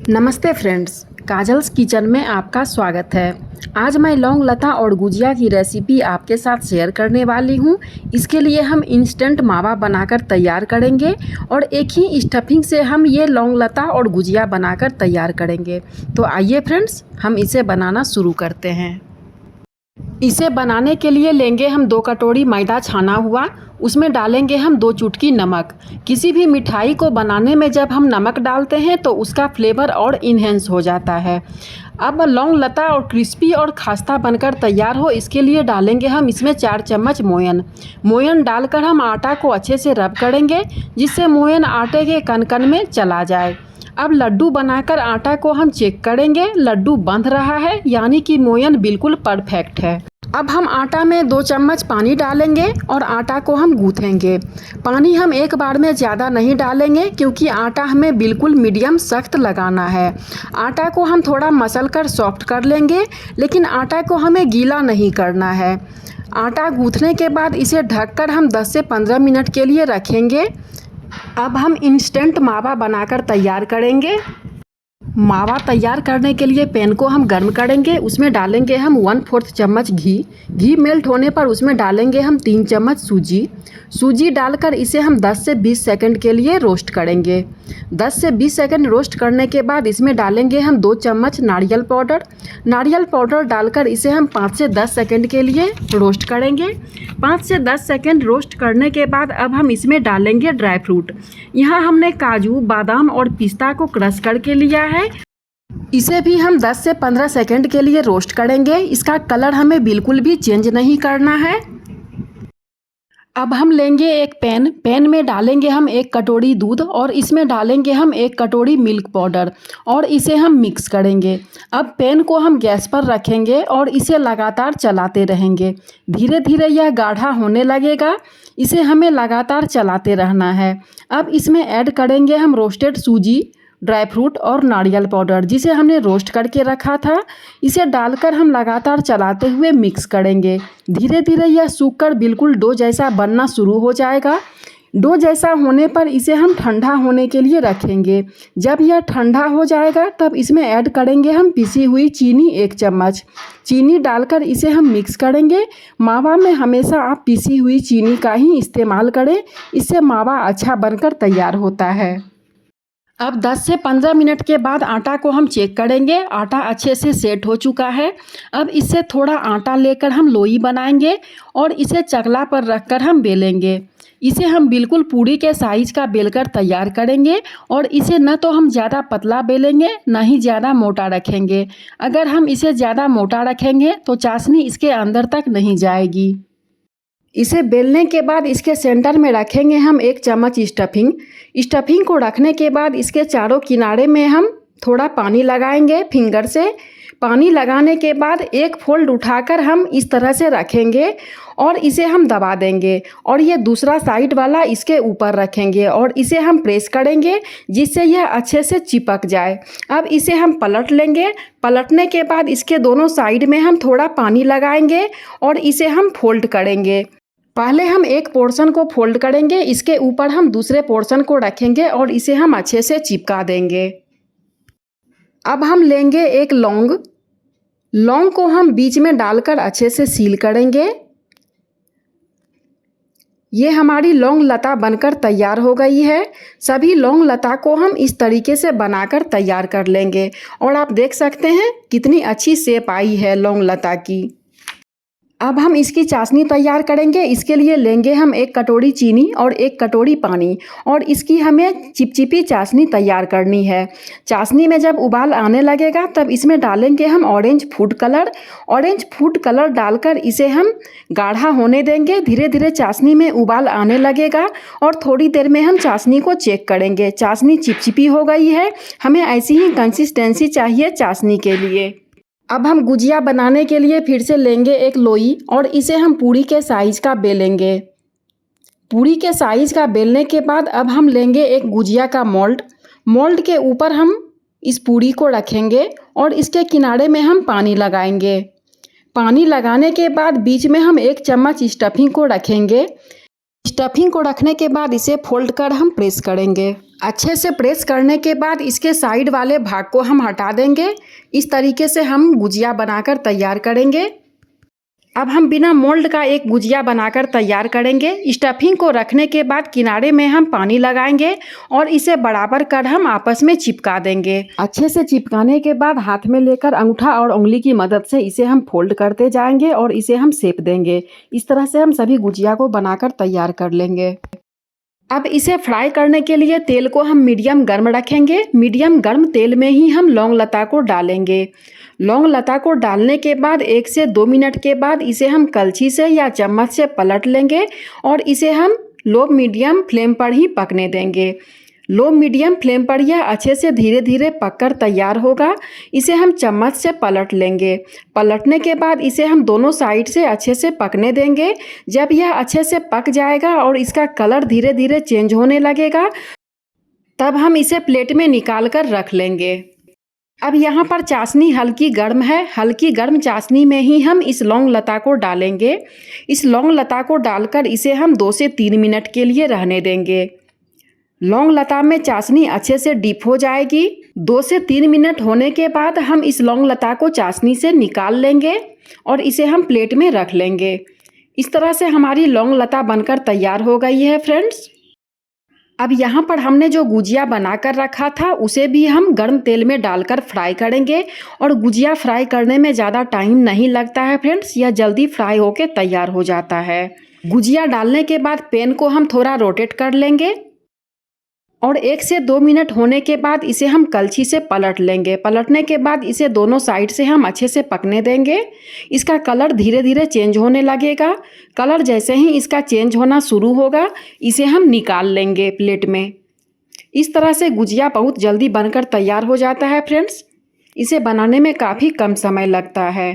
नमस्ते friends, kajals kitchen में आपका स्वागत है। आज मैं लौंग लता और गुजिया की रेसिपी आपके साथ शेयर करने वाली हूँ। इसके लिए हम इंस्टेंट मावा बनाकर तैयार करेंगे और एक ही स्टफिंग से हम ये लौंग लता और गुजिया बनाकर तैयार करेंगे। तो आइए फ्रेंड्स, हम इसे बनाना शुरू करते हैं। इसे बनाने के लिए लेंगे हम 2 कटोरी मैदा छाना हुआ, उसमें डालेंगे हम 2 चुटकी नमक। किसी भी मिठाई को बनाने में जब हम नमक डालते हैं तो उसका फ्लेवर और इन्हेंस हो जाता है। अब लौंग लता और क्रिस्पी और खस्ता बनकर तैयार हो, इसके लिए डालेंगे हम इसमें 4 चम्मच मोयन डालकर हम आटा को अच्छे से रब करेंगे, जिससे मोयन आटे के कण-कण में चला जाए। अब लड्डू बनाकर आटा को हम चेक करेंगे, लड्डू बंध रहा है यानी कि मोयन बिल्कुल परफेक्ट है। अब हम आटा में 2 चम्मच पानी डालेंगे और आटा को हम गूँथेंगे। पानी हम एक बार में ज़्यादा नहीं डालेंगे क्योंकि आटा हमें बिल्कुल मीडियम सख्त लगाना है। आटा को हम थोड़ा मसल कर सॉफ्ट कर लेंगे, लेकिन आटा को हमें गीला नहीं करना है। आटा गूँथने के बाद इसे ढककर हम 10 से 15 मिनट के लिए रखेंगे। अब हम इंस्टेंट मावा बनाकर तैयार करेंगे। मावा तैयार करने के लिए पैन को हम गर्म करेंगे, उसमें डालेंगे हम 1/4 चम्मच घी मेल्ट होने पर उसमें डालेंगे हम 3 चम्मच सूजी डालकर इसे हम 10 से 20 सेकंड के लिए रोस्ट करेंगे। 10 से 20 सेकंड रोस्ट करने के बाद इसमें डालेंगे हम 2 चम्मच नारियल पाउडर डालकर इसे हम 5 से 10 सेकंड के लिए रोस्ट करेंगे। 5 से 10 सेकंड रोस्ट करने के बाद अब हम इसमें डालेंगे ड्राई फ्रूट। यहाँ हमने काजू, बादाम और पिस्ता को क्रश करके लिया है। इसे भी हम 10 से 15 सेकंड के लिए रोस्ट करेंगे। इसका कलर हमें बिल्कुल भी चेंज नहीं करना है। अब हम लेंगे एक पैन में डालेंगे हम 1 कटोरी दूध और इसमें डालेंगे हम 1 कटोरी मिल्क पाउडर और इसे हम मिक्स करेंगे। अब पैन को हम गैस पर रखेंगे और इसे लगातार चलाते रहेंगे। धीरे धीरे यह गाढ़ा होने लगेगा, इसे हमें लगातार चलाते रहना है। अब इसमें ऐड करेंगे हम रोस्टेड सूजी, ड्राई फ्रूट और नारियल पाउडर जिसे हमने रोस्ट करके रखा था। इसे डालकर हम लगातार चलाते हुए मिक्स करेंगे। धीरे धीरे यह सूखकर बिल्कुल डो जैसा बनना शुरू हो जाएगा। डो जैसा होने पर इसे हम ठंडा होने के लिए रखेंगे। जब यह ठंडा हो जाएगा तब इसमें ऐड करेंगे हम पिसी हुई चीनी 1 चम्मच। चीनी डालकर इसे हम मिक्स करेंगे। मावा में हमेशा आप पिसी हुई चीनी का ही इस्तेमाल करें, इससे मावा अच्छा बनकर तैयार होता है। अब 10 से 15 मिनट के बाद आटा को हम चेक करेंगे। आटा अच्छे से सेट हो चुका है। अब इससे थोड़ा आटा लेकर हम लोई बनाएंगे और इसे चकला पर रखकर हम बेलेंगे। इसे हम बिल्कुल पूरी के साइज का बेलकर तैयार करेंगे और इसे न तो हम ज़्यादा पतला बेलेंगे न ही ज़्यादा मोटा रखेंगे। अगर हम इसे ज़्यादा मोटा रखेंगे तो चाशनी इसके अंदर तक नहीं जाएगी। इसे बेलने के बाद इसके सेंटर में रखेंगे हम 1 चम्मच स्टफिंग को रखने के बाद इसके चारों किनारे में हम थोड़ा पानी लगाएंगे फिंगर से। पानी लगाने के बाद एक फोल्ड उठाकर हम इस तरह से रखेंगे और इसे हम दबा देंगे और ये दूसरा साइड वाला इसके ऊपर रखेंगे और इसे हम प्रेस करेंगे जिससे यह अच्छे से चिपक जाए। अब इसे हम पलट लेंगे। पलटने के बाद इसके दोनों साइड में हम थोड़ा पानी लगाएंगे और इसे हम फोल्ड करेंगे। पहले हम एक पोर्शन को फोल्ड करेंगे, इसके ऊपर हम दूसरे पोर्शन को रखेंगे और इसे हम अच्छे से चिपका देंगे। अब हम लेंगे एक लौंग को हम बीच में डालकर अच्छे से सील करेंगे। ये हमारी लौंग लता बनकर तैयार हो गई है। सभी लौंग लता को हम इस तरीके से बनाकर तैयार कर लेंगे और आप देख सकते हैं कितनी अच्छी शेप आई है लौंग लता की। अब हम इसकी चाशनी तैयार करेंगे। इसके लिए लेंगे हम 1 कटोरी चीनी और 1 कटोरी पानी और इसकी हमें चिपचिपी चाशनी तैयार करनी है। चाशनी में जब उबाल आने लगेगा तब इसमें डालेंगे हम ऑरेंज फूड कलर डालकर इसे हम गाढ़ा होने देंगे। धीरे धीरे चाशनी में उबाल आने लगेगा और थोड़ी देर में हम चाशनी को चेक करेंगे। चाशनी चिपचिपी हो गई है, हमें ऐसी ही कंसिस्टेंसी चाहिए चाशनी के लिए। अब हम गुजिया बनाने के लिए फिर से लेंगे एक लोई और इसे हम पूरी के साइज का बेलेंगे। पूरी के साइज का बेलने के बाद अब हम लेंगे एक गुजिया का मोल्ड के ऊपर हम इस पूरी को रखेंगे और इसके किनारे में हम पानी लगाएंगे। पानी लगाने के बाद बीच में हम 1 चम्मच स्टफिंग को रखेंगे। स्टफिंग को रखने के बाद इसे फोल्ड कर हम प्रेस करेंगे। अच्छे से प्रेस करने के बाद इसके साइड वाले भाग को हम हटा देंगे। इस तरीके से हम गुजिया बनाकर तैयार करेंगे। अब हम बिना मोल्ड का एक गुजिया बनाकर तैयार करेंगे। स्टफिंग को रखने के बाद किनारे में हम पानी लगाएंगे और इसे बराबर कर हम आपस में चिपका देंगे। अच्छे से चिपकाने के बाद हाथ में लेकर अंगूठा और उंगली की मदद से इसे हम फोल्ड करते जाएंगे और इसे हम सेक देंगे। इस तरह से हम सभी गुजिया को बनाकर तैयार कर लेंगे। अब इसे फ्राई करने के लिए तेल को हम मीडियम गर्म रखेंगे। मीडियम गर्म तेल में ही हम लौंग लता को डालेंगे। लौंग लता को डालने के बाद 1 से 2 मिनट के बाद इसे हम कलछी से या चम्मच से पलट लेंगे और इसे हम लो मीडियम फ्लेम पर ही पकने देंगे। लो मीडियम फ्लेम पर यह अच्छे से धीरे धीरे पककर तैयार होगा। इसे हम चम्मच से पलट लेंगे। पलटने के बाद इसे हम दोनों साइड से अच्छे से पकने देंगे। जब यह अच्छे से पक जाएगा और इसका कलर धीरे धीरे चेंज होने लगेगा, तब हम इसे प्लेट में निकाल कर रख लेंगे। अब यहाँ पर चाशनी हल्की गर्म है। हल्की गर्म चाशनी में ही हम इस लौंग लता को डालेंगे। इस लौंग लता को डालकर इसे हम 2 से 3 मिनट के लिए रहने देंगे। लौंग लता में चाशनी अच्छे से डीप हो जाएगी। 2 से 3 मिनट होने के बाद हम इस लौंग लता को चाशनी से निकाल लेंगे और इसे हम प्लेट में रख लेंगे। इस तरह से हमारी लौंग लता बनकर तैयार हो गई है फ्रेंड्स। अब यहाँ पर हमने जो गुजिया बनाकर रखा था उसे भी हम गर्म तेल में डालकर फ्राई करेंगे। और गुजिया फ्राई करने में ज़्यादा टाइम नहीं लगता है फ्रेंड्स, यह जल्दी फ्राई होके तैयार हो जाता है। गुजिया डालने के बाद पैन को हम थोड़ा रोटेट कर लेंगे और 1 से 2 मिनट होने के बाद इसे हम कलछी से पलट लेंगे। पलटने के बाद इसे दोनों साइड से हम अच्छे से पकने देंगे। इसका कलर धीरे धीरे चेंज होने लगेगा। कलर जैसे ही इसका चेंज होना शुरू होगा, इसे हम निकाल लेंगे प्लेट में। इस तरह से गुजिया बहुत जल्दी बनकर तैयार हो जाता है फ्रेंड्स। इसे बनाने में काफ़ी कम समय लगता है।